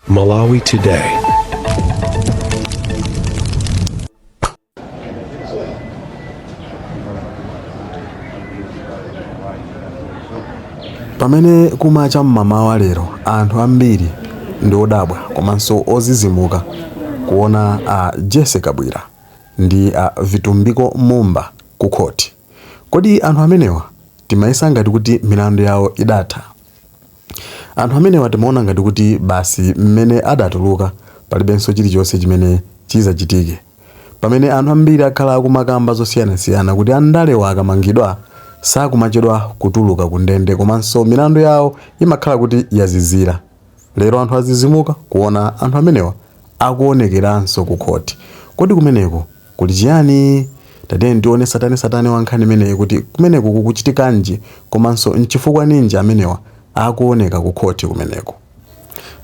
Malawi Today. Pamene kumacha mmamawa lero anthu ambiri ndi odabwa komanso ozizimuka kuona Jesse Kabwira ndi Vitumbiko Mumba ku khoti. Kodi anthu amenewa timayesa ngati kuti milandu yawo idatha? Anthu amenewa timaona ngati kuti basi mmene adatuluka palibenso chilichonse chimene chizachitike. Pamene anthu ambiri akhala akumakamba zosiyanasiyana kuti andalewa akamangidwa sakumachedwa kutuluka ku ndende komanso milandu yawo imakhala kuti yazizira. Lero anthu azizimuka kuona anthu amenewa akuonekeranso ku khoti. Kodi kumeneko kuli chiyani? Tatiye ndione satani wankhani imeneyi kuti kumeneko kukuchitikanji komanso nchifukwa ninji amenewa akuoneka ku khoti kumeneko.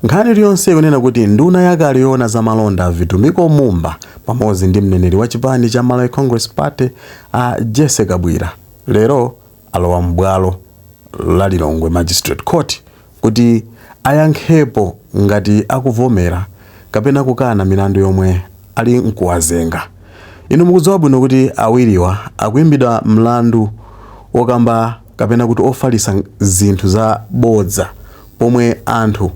Nkhani iliyonse ikunena kuti nduna yakale yoona za malonda Vitumbiko Mumba pamodzi ndi mneneri wa chipani cha Malawi Congress Party Jesse Kabwira lero alowa m'bwalo la Lilongwe Magistrate Court kuti ayankhepo ngati akuvomera kapena kukana milandu yomwe ali nkuwazenga. Inu mukudziwa bwino kuti awiriwa akuimbidwa mlandu okamba kapena kuti ofalisa zinthu za bodza, pomwe anthu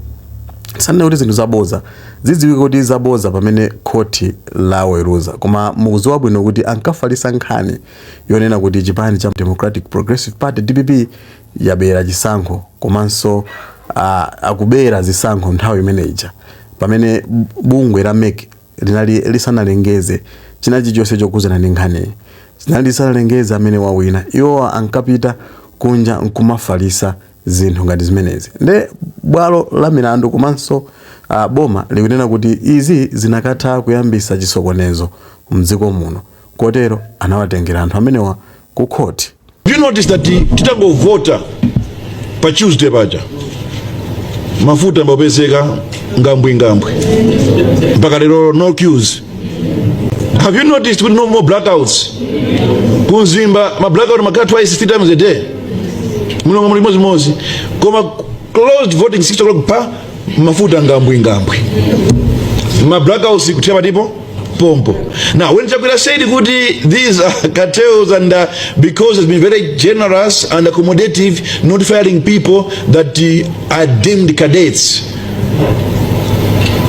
sanena kuti zinthu zabodza zidziwika kuti zabodza pamene khoti laweruza, koma mukudziwa bwino kuti ankafalisa nkhani yonena kuti chipani cha Democratic Progressive Party DPP yabera chisankho komanso akubera zisankho nthawi imeneja pamene bungwe la MEC linali lisanalengeze chinachi chonse chokuzana ndi nkhani. Chinali lisanalengeze amene wawina, iwo ankapita kunja nkumafalisa zinthu ngati zimenezi. Nde bwalo la milandu komanso boma likunena kuti izi zinakatha kuyambisa chisokonezo mdziko muno, kotero anawatengera anthu amenewa ku khoti. Do you notice that titangovota pa Tuesday paja mafuta mbapezeka ngambwi mpaka lero no queues? Have you noticed with no more blackouts? Kunzimba ma blackout makhala twice 3 times a day. Mulongo mulimozi koma closed voting 6 o'clock pa mafuta ngambwi. Ma blackouts kutia patipo pompo. Now when Chakwera said kuti these are cartels and because it's been very generous and accommodative notifying people that are deemed cadets,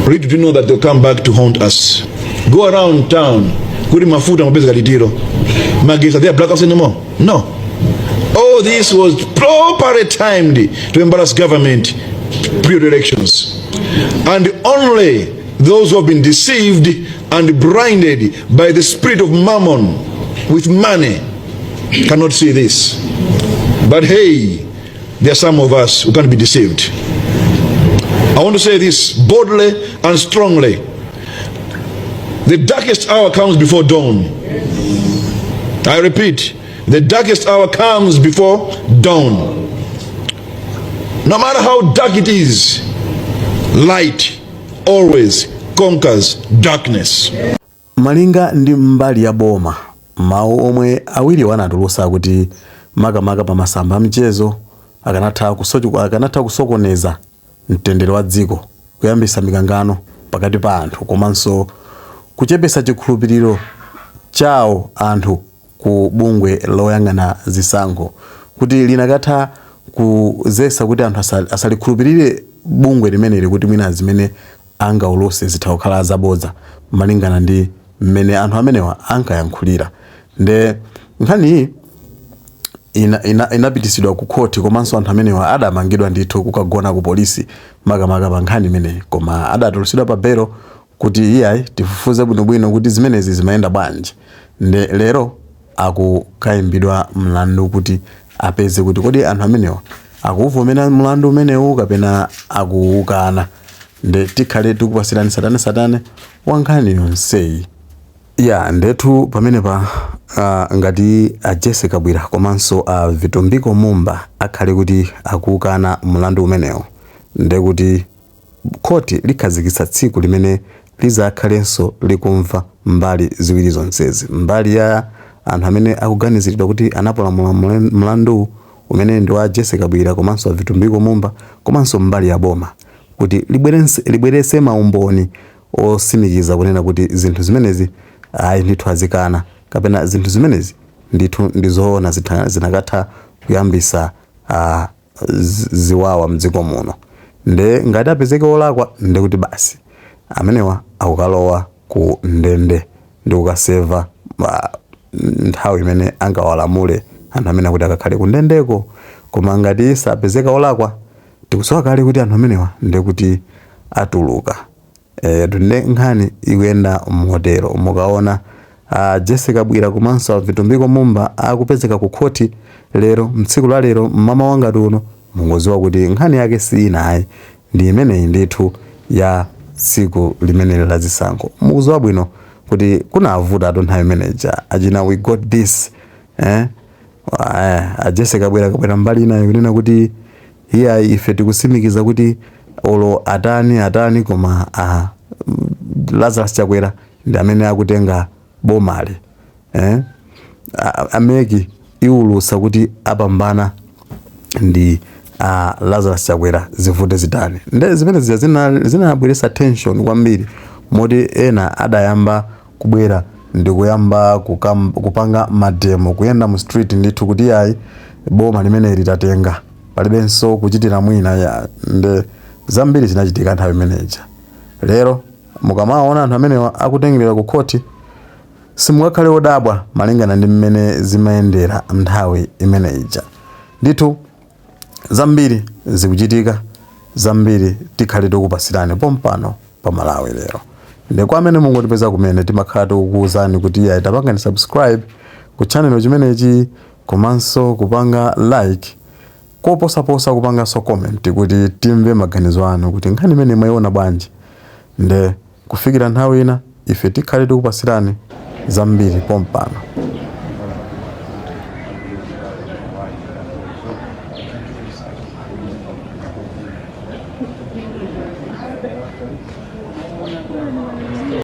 really do know that they'll come back to haunt us. Go around town kuti mafuta mapezeka litiro magesa, there are blackouts anymore? No. All this was properly timed to embarrass government period elections, and only those who have been deceived and blinded by the spirit of mammon with money cannot see this. But hey, there are some of us who can't be deceived. I want to say this boldly and strongly: the darkest hour comes before dawn. I repeat, the darkest hour comes before dawn. No matter how dark it is, light always conquers darkness. Malinga ndi mbali ya boma, mawu omwe awiri wanatulusa kuti makamaka pa masamba mchezo akanatha kusokoneza mtendere wa dziko, kuyambisa mikangano pakati pa anthu komanso kuchepesa chikhulupiriro chawo anthu ku bungwe loyang'ana zisankho, kuti linakatha kuzesa kuti anthu asalikhulupirire bungwe limeneli kuti mwina zimene angaulose zitha kukhala zabodza malingana ndi mmene anthu amenewa ankayankhulira. Nde nkhani inapitisidwa ku khoti komanso anthu amenewa adamangidwa ndithu kukagona ku polisi makamaka pa nkhani imeneyi, koma adatulusidwa pa belo kuti iyayi tifufuze bwinobwino kuti zimenezi zimayenda bwanji. Nde lero akukaimbidwa mlandu kuti apeze kuti kodi anthu amenewa akuvomera mlandu umenewu kapena akuukana. Nde tikhale tikupasirani satani wankhani yonseyi. Ndetu pamene pa ngati Jesse Kabwira komanso Vitumbiko Mumba akhale kuti akuukana mlandu umenewu, nde kuti khoti likhazikitsa tsiku limene lizakhalenso likumva mbali ziwiri zonsezi, mbali ya anthu amene akuganiziridwa kuti anapolamula mlandu umene ndi wa Jesse Kabwira komanso Vitumbiko Mumba komanso mbali ya boma. kuti libwerese maumboni osimikiza kunena kuti zinthu zimenezi ayi ndithu azikana kapena zinthu zimenezi ndithu ndizoona zinakatha kuyambisa ziwawa mdziko muno. Nde ngati apezeke olakwa ndi kuti basi amenewa akukalowa ku ndende ndi kukaseva nthawi imene angawalamule anthu amene akuti akakhale ku ndendeko. Koma ngati sapezeka olakwa tikusowa kale kuti anthu amenewa ndi kuti atuluka. Tunde nkhani ikuyenda motero. Mukaona Jesse Kabwira komanso Vitumbiko Mumba akupezeka ku khoti lero, mtsiku la lero mama wanga tuno, mungoziwa kuti nkhani yake si inayi ndi imeneyi ndithu ya tsiku limene la zisankho. Mukuziwa bwino kuti kuna avuta atonthawi imeneja achina we got this Jesse Kabwira mbali inayo kunena kuti iya ife tikusimikiza kuti olo atani koma Lazarus Chakwera ndi amene akutenga bomali. Ameki iulusa kuti apambana ndi Lazarus Chakwera zivute zitani. Nde zimene zinabweresa tension kwambiri moti ena adayamba kubwera ndi kuyamba kupanga mademo kuyenda mu street ndithu kuti ayi boma limene litatenga palibenso kuchitira mwina ya nde zambiri zinachitika nthawi imeneja. Lero mukamaona anthu amenewa akutengerera ku khoti simukakhale odabwa malingana ndi mmene zimayendera nthawi imeneja. Ndithu zambiri zikuchitika, zambiri tikhale tikupasirani pompano pa Malawi lero. Ndi kwa amene mungotipeza kumene timakhala tikukuwuzani kuti ya tapanga ni subscribe ku channel chimenechi komanso kupanga like koposaposa kupanga so comment kuti timve maganizo anu kuti nkhani imene mwayiona bwanji. Nde kufikira nthawi ina ife tikhale tikupasirani zambiri pompano.